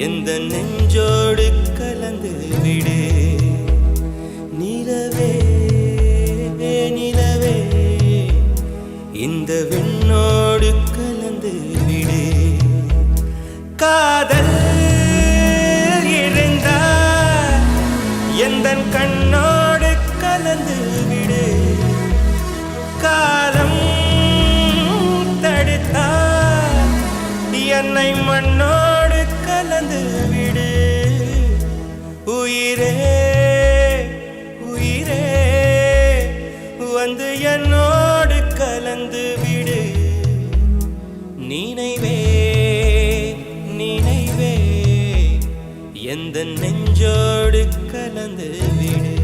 எந்த நெஞ்சோடு கலந்து விடு நிலவே நிலவே இந்த விண்ணோடு கலந்து விடு காதல் இருந்தால் எந்தன் கண்ணோடு கலந்து விடு காலம் தடுத்தால் என்னை மண்ணோடு கலந்து விடு உயிரே உயிரே வந்து என்னோடு கலந்து விடு நினைவே நினைவே எந்த நெஞ்சோடு கலந்து விடு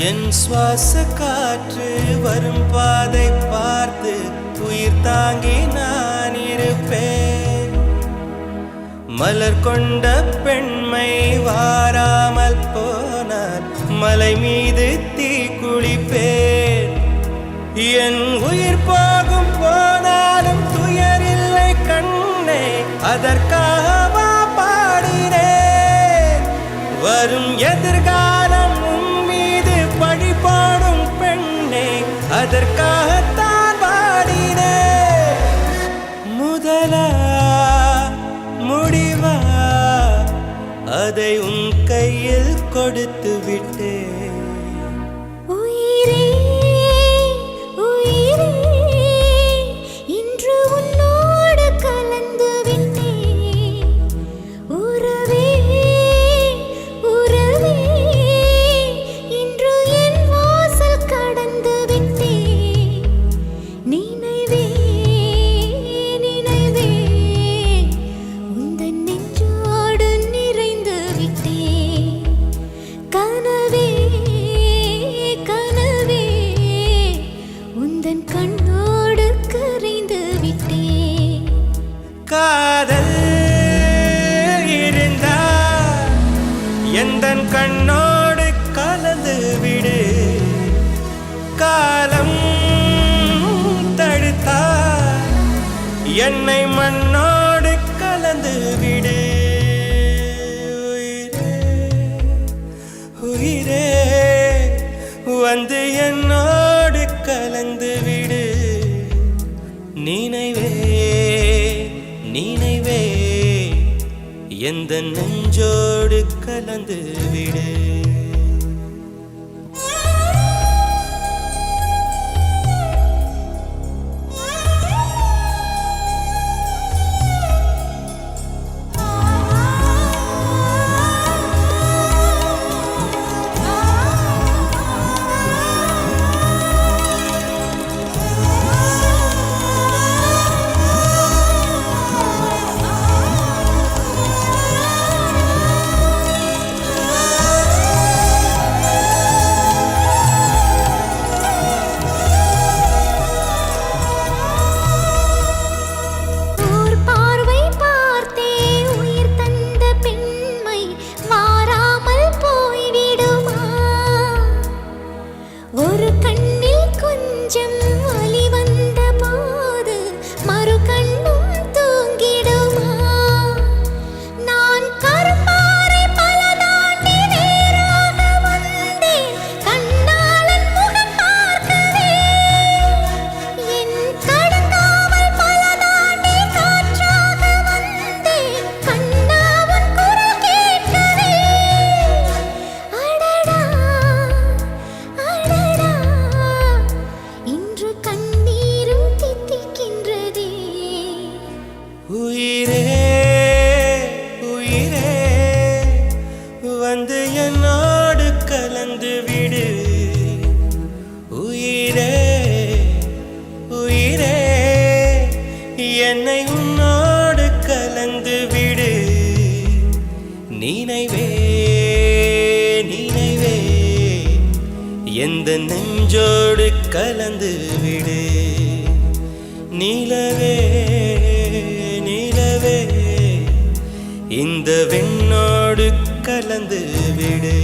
என் சுவாச காற்று வரும் பாதை பார்த்து உயிர் தாங்கி நான் இருப்பேன் மலர் கொண்ட பெண்மை வாராமல் போனார் மலை மீது தீ குளிப்பேன் என் உயிர் போகும் போனாலும் துயரில்லை கண்ணே அதற்காக பாடினேன் வரும் எதிர்காலம் பழி பாடும் பெண்ணே அதற்காகத்தான் பாடினேன் முதலா முடிவா அதை உன் கையில் கொடுத்து விட்டேன் உயிரே உயிரே இன்று உன்னோடு கலந்து விட்டேன் உறவே உறவே நினைவே நினைவே உந்தன் நெஞ்சோடு நிறைந்து விட்டேன் கனவே கனவே உந்தன் கண்ணோடு கரைந்து விட்டேன் காதல் இருந்தால் எந்தன் கண்ணோடு கலந்து விடு காலம் என்னை மண்ணோடு கலந்து விடு உயிரே உயிரே வந்து என்னோடு கலந்து விடு நினைவே நினைவே எந்த நெஞ்சோடு கலந்து விடு நினைவே நினைவே எந்த நெஞ்சோடு கலந்து விடு நிலவே நிலவே இந்த வெண்ணோடு கலந்து விடு